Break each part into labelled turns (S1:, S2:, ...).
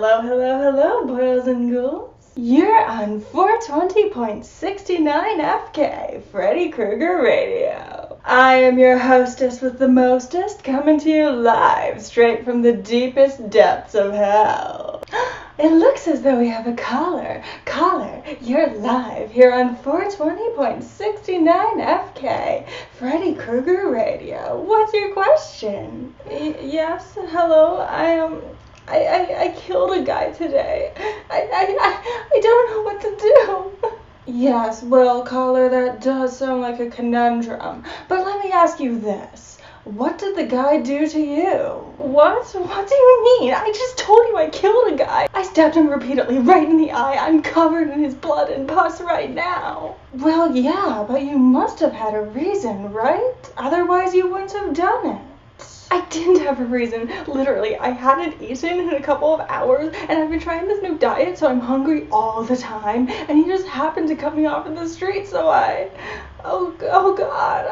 S1: Hello, hello, hello, boys and ghouls. You're on 420.69 FK, Freddy Krueger Radio. I am your hostess with the mostest, coming to you live, straight from the deepest depths of hell. It looks as though we have a caller. Caller, you're live here on 420.69 FK, Freddy Krueger Radio. What's your question? Yes, hello, I killed a guy today. I don't know what to do. Yes, well, caller, that does sound like a conundrum. But let me ask you this. What did the guy do to you? What? What do you mean? I just told you I killed a guy. I stabbed him repeatedly right in the eye. I'm covered in his blood and pus right now. Well, yeah, but you must have had a reason, right? Otherwise you wouldn't have done it. I didn't have a reason. Literally, I hadn't eaten in a couple of hours, and I've been trying this new diet, so I'm hungry all the time, and he just happened to cut me off in the street, so oh God,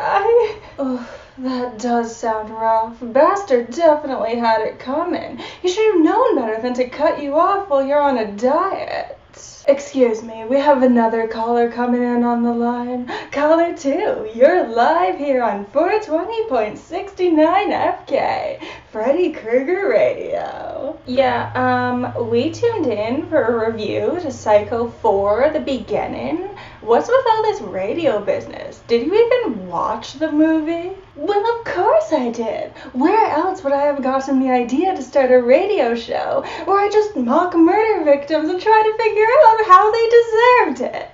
S1: Oh, that does sound rough. Bastard definitely had it coming. You should have known better than to cut you off while you're on a diet. Excuse me, we have another caller coming in on the line. Caller 2, you're live here on 420.69 FK, Freddy Krueger Radio. Yeah, we tuned in for a review to Psycho 4, The Beginning. What's with all this radio business? Did you even watch the movie? Well, of course I did. Where else would I have gotten the idea to start a radio show where I just mock murder victims and try to figure out how they deserved it?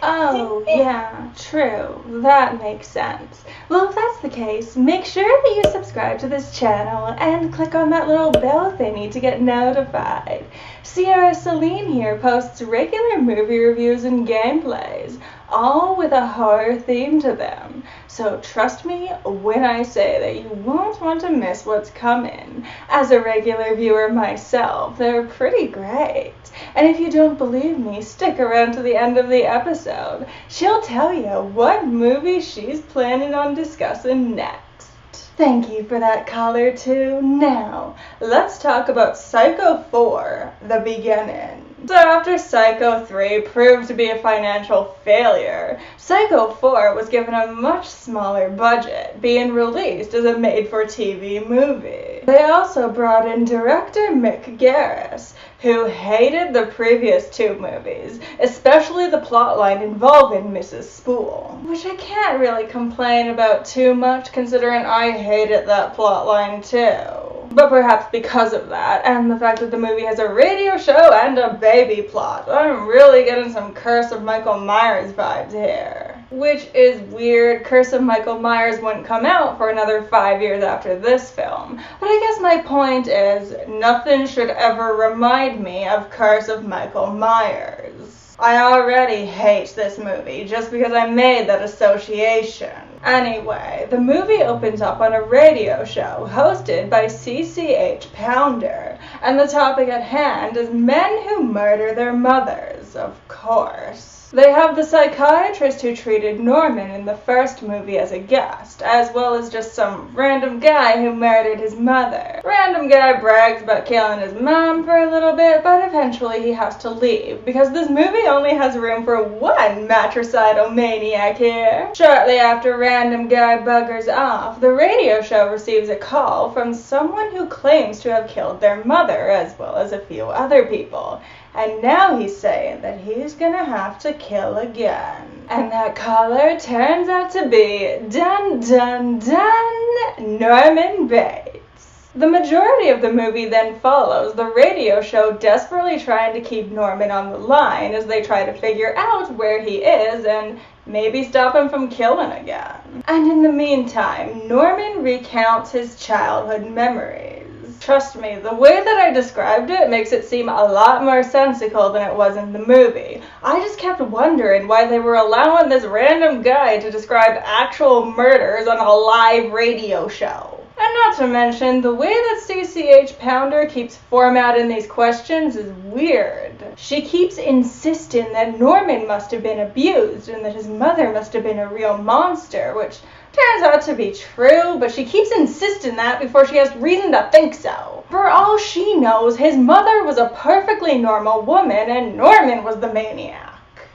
S1: Oh, yeah, true. That makes sense. Well, if that's the case, make sure that you subscribe to this channel and click on that little bell thingy to get notified. Sierra Celine here posts regular movie reviews and gameplays, all with a horror theme to them. So trust me when I say that you won't want to miss what's coming. As a regular viewer myself, they're pretty great. And if you don't believe me, stick around to the end of the episode. She'll tell you what movie she's planning on discussing next. Thank you for that, caller 2. Now, let's talk about Psycho 4, The Beginning. So after Psycho 3 proved to be a financial failure, Psycho 4 was given a much smaller budget, being released as a made-for-TV movie. They also brought in director Mick Garris, who hated the previous 2 movies, especially the plotline involving Mrs. Spool, which I can't really complain about too much considering I hated that plotline too. But perhaps because of that, and the fact that the movie has a radio show and a baby plot, I'm really getting some Curse of Michael Myers vibes here. Which is weird. Curse of Michael Myers wouldn't come out for another 5 years after this film. But I guess my point is, nothing should ever remind me of Curse of Michael Myers. I already hate this movie just because I made that association. Anyway, the movie opens up on a radio show hosted by CCH Pounder, and the topic at hand is men who murder their mothers, of course. They have the psychiatrist who treated Norman in the first movie as a guest, as well as just some random guy who murdered his mother. Random guy brags about killing his mom for a little bit, but eventually he has to leave, because this movie only has room for one matricidal maniac here. Shortly after random guy buggers off, the radio show receives a call from someone who claims to have killed their mother, as well as a few other people. And now he's saying that he's gonna have to kill again. And that caller turns out to be, dun dun dun, Norman Bates. The majority of the movie then follows the radio show desperately trying to keep Norman on the line as they try to figure out where he is and maybe stop him from killing again. And in the meantime, Norman recounts his childhood memories. Trust me, the way that I described it makes it seem a lot more sensical than it was in the movie. I just kept wondering why they were allowing this random guy to describe actual murders on a live radio show. And not to mention, the way that CCH Pounder keeps formatting these questions is weird. She keeps insisting that Norman must have been abused and that his mother must have been a real monster, which turns out to be true, but she keeps insisting that before she has reason to think so. For all she knows, his mother was a perfectly normal woman and Norman was the maniac.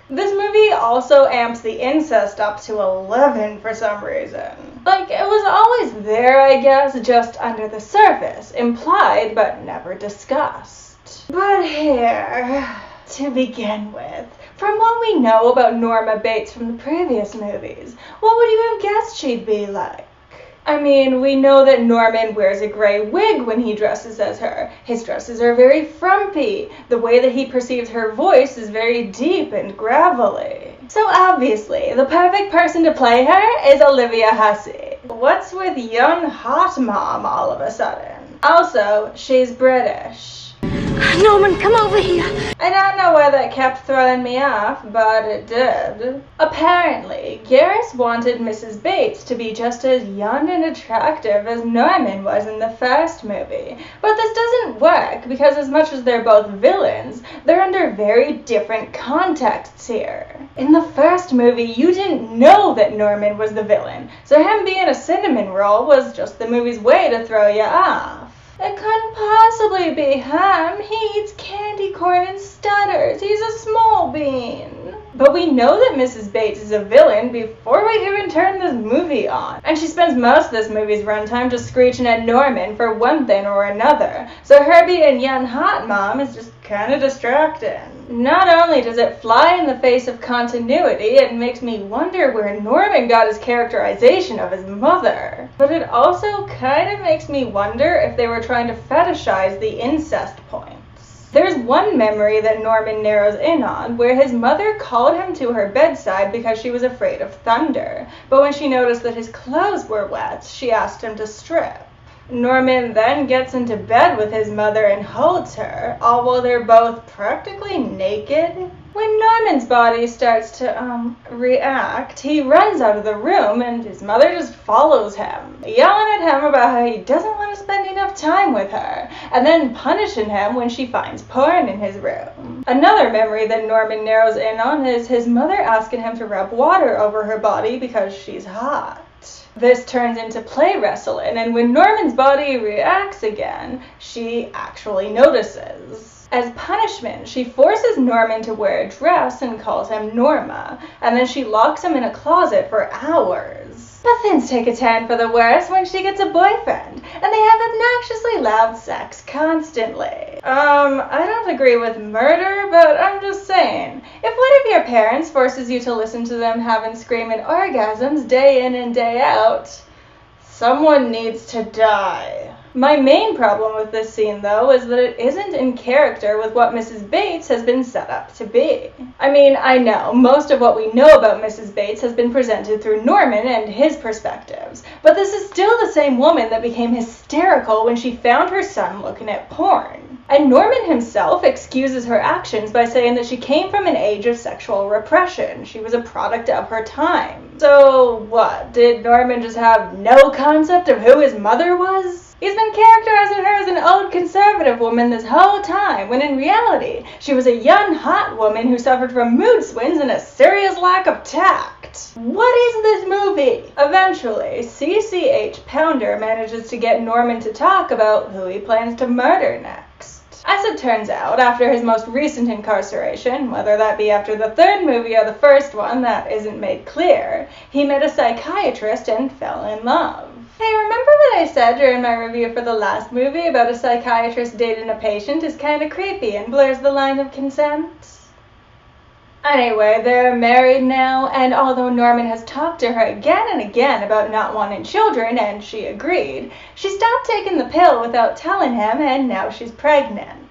S1: This movie also amps the incest up to 11 for some reason. Like, it was always there, I guess, just under the surface, implied but never discussed. But here, to begin with, from what we know about Norma Bates from the previous movies, what would you have guessed she'd be like? I mean, we know that Norman wears a gray wig when he dresses as her. His dresses are very frumpy. The way that he perceives her voice is very deep and gravelly. So obviously, the perfect person to play her is Olivia Hussey. What's with young hot mom all of a sudden? Also, she's British.
S2: Norman, come over here.
S1: I don't know why that kept throwing me off, but it did. Apparently, Garris wanted Mrs. Bates to be just as young and attractive as Norman was in the first movie. But this doesn't work because as much as they're both villains, they're under very different contexts here. In the first movie, you didn't know that Norman was the villain, so him being a cinnamon roll was just the movie's way to throw you off. It couldn't possibly be him. He eats candy corn and stutters. He's a small bean. But we know that Mrs. Bates is a villain before we even turn this movie on. And she spends most of this movie's runtime just screeching at Norman for one thing or another. So her being young hot mom is just kind of distracting. Not only does it fly in the face of continuity, it makes me wonder where Norman got his characterization of his mother. But it also kind of makes me wonder if they were trying to fetishize the incest points. There's one memory that Norman narrows in on where his mother called him to her bedside because she was afraid of thunder. But when she noticed that his clothes were wet, she asked him to strip. Norman then gets into bed with his mother and holds her, all while they're both practically naked. When Norman's body starts to, react, he runs out of the room and his mother just follows him, yelling at him about how he doesn't want to spend enough time with her, and then punishing him when she finds porn in his room. Another memory that Norman narrows in on is his mother asking him to rub water over her body because she's hot. This turns into play wrestling, and when Norman's body reacts again, she actually notices. As punishment, she forces Norman to wear a dress and calls him Norma, and then she locks him in a closet for hours. But things take a turn for the worse when she gets a boyfriend, and they have obnoxiously loud sex constantly. I don't agree with murder, but I'm just saying, if one of your parents forces you to listen to them having screaming orgasms day in and day out, someone needs to die. My main problem with this scene, though, is that it isn't in character with what Mrs. Bates has been set up to be. I mean, I know, most of what we know about Mrs. Bates has been presented through Norman and his perspectives, but this is still the same woman that became hysterical when she found her son looking at porn. And Norman himself excuses her actions by saying that she came from an age of sexual repression. She was a product of her time. So what, did Norman just have no concept of who his mother was? He's been characterizing her as an old conservative woman this whole time, when in reality, she was a young, hot woman who suffered from mood swings and a serious lack of tact. What is this movie? Eventually, CCH Pounder manages to get Norman to talk about who he plans to murder next. As it turns out, after his most recent incarceration, whether that be after the third movie or the first one, that isn't made clear, he met a psychiatrist and fell in love. Hey, remember what I said during my review for the last movie about a psychiatrist dating a patient is kind of creepy and blurs the line of consent? Anyway, they're married now, and although Norman has talked to her again and again about not wanting children, and she agreed, she stopped taking the pill without telling him, and now she's pregnant.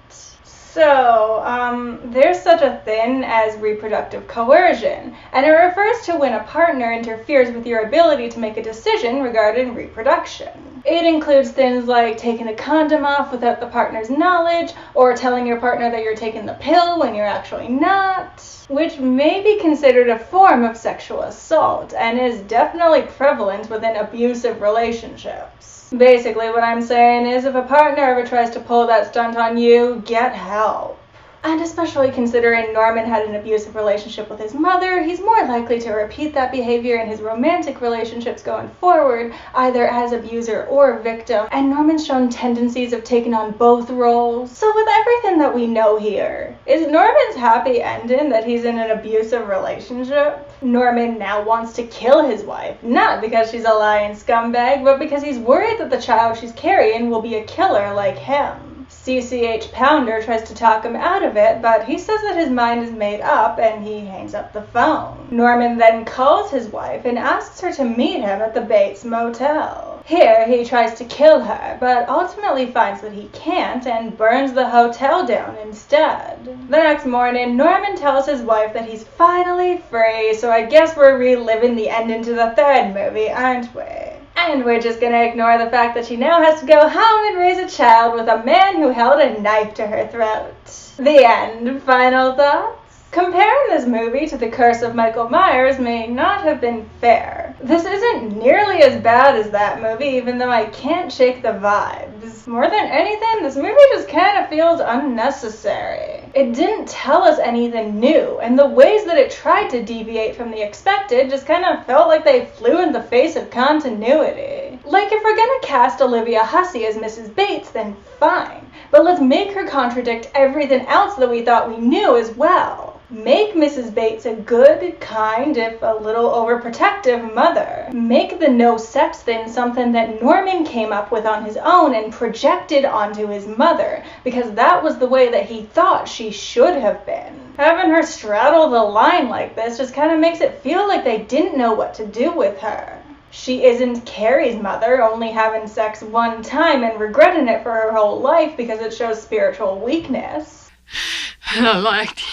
S1: So, there's such a thing as reproductive coercion, and it refers to when a partner interferes with your ability to make a decision regarding reproduction. It includes things like taking a condom off without the partner's knowledge, or telling your partner that you're taking the pill when you're actually not, which may be considered a form of sexual assault and is definitely prevalent within abusive relationships. Basically, what I'm saying is if a partner ever tries to pull that stunt on you, get help. And especially considering Norman had an abusive relationship with his mother, he's more likely to repeat that behavior in his romantic relationships going forward, either as abuser or victim, and Norman's shown tendencies of taking on both roles. So with everything that we know here, is Norman's happy ending that he's in an abusive relationship? Norman now wants to kill his wife, not because she's a lying scumbag, but because he's worried that the child she's carrying will be a killer like him. CCH Pounder tries to talk him out of it, but he says that his mind is made up and he hangs up the phone. Norman then calls his wife and asks her to meet him at the Bates Motel. Here, he tries to kill her, but ultimately finds that he can't and burns the hotel down instead. The next morning, Norman tells his wife that he's finally free, so I guess we're reliving the ending to the third movie, aren't we? And we're just gonna ignore the fact that she now has to go home and raise a child with a man who held a knife to her throat. The end. Final thoughts? Comparing this movie to The Curse of Michael Myers may not have been fair. This isn't nearly as bad as that movie, even though I can't shake the vibes. More than anything, this movie just kind of feels unnecessary. It didn't tell us anything new, and the ways that it tried to deviate from the expected just kind of felt like they flew in the face of continuity. Like, if we're gonna cast Olivia Hussey as Mrs. Bates, then fine, but let's make her contradict everything else that we thought we knew as well. Make Mrs. Bates a good, kind, if a little overprotective mother. Make the no sex thing something that Norman came up with on his own and projected onto his mother, because that was the way that he thought she should have been. Having her straddle the line like this just kind of makes it feel like they didn't know what to do with her. She isn't Carrie's mother, only having sex one time and regretting it for her whole life because it shows spiritual weakness.
S3: I liked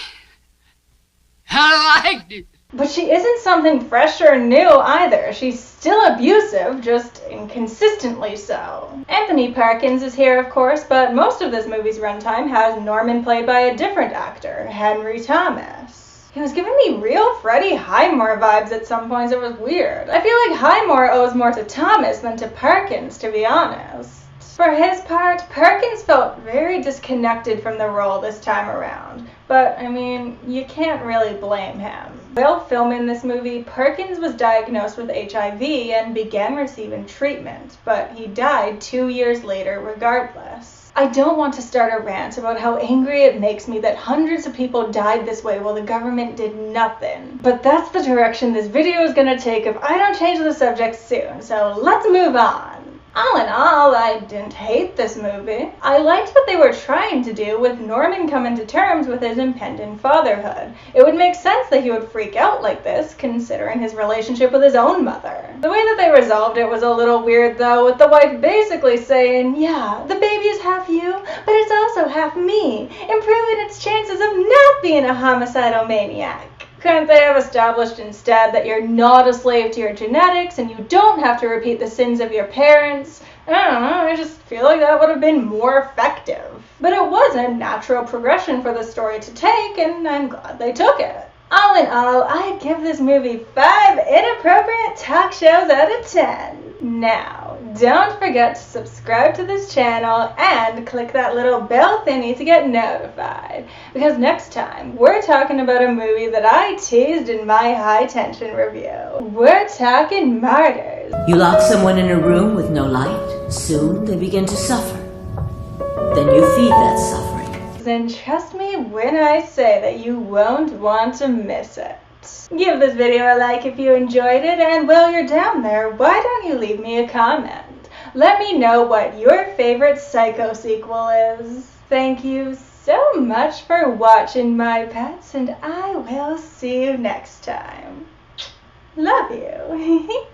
S3: it.
S1: But she isn't something fresh or new either. She's still abusive, just inconsistently so. Anthony Perkins is here, of course, but most of this movie's runtime has Norman played by a different actor, Henry Thomas. He was giving me real Freddie Highmore vibes at some points. It was weird. I feel like Highmore owes more to Thomas than to Perkins, to be honest. For his part, Perkins felt very disconnected from the role this time around. But, I mean, you can't really blame him. While filming this movie, Perkins was diagnosed with HIV and began receiving treatment, but he died 2 years later regardless. I don't want to start a rant about how angry it makes me that hundreds of people died this way while the government did nothing. But that's the direction this video is gonna take if I don't change the subject soon, so let's move on. All in all, I didn't hate this movie. I liked what they were trying to do with Norman coming to terms with his impending fatherhood. It would make sense that he would freak out like this, considering his relationship with his own mother. The way that they resolved it was a little weird though, with the wife basically saying, yeah, the baby is half you, but it's also half me, improving its chances of not being a homicidal maniac. Couldn't they have established instead that you're not a slave to your genetics and you don't have to repeat the sins of your parents? I don't know, I just feel like that would have been more effective. But it was a natural progression for the story to take, and I'm glad they took it. All in all, I'd give this movie 5 inappropriate talk shows out of 10. Now, don't forget to subscribe to this channel and click that little bell thingy to get notified, because next time we're talking about a movie that I teased in my high tension review. We're talking Martyrs.
S4: You lock someone in a room with no light, soon they begin to suffer. Then you feed that suffering.
S1: And trust me when I say that you won't want to miss it. Give this video a like if you enjoyed it, and while you're down there, why don't you leave me a comment? Let me know what your favorite Psycho sequel is. Thank you so much for watching, my pets, and I will see you next time. Love you.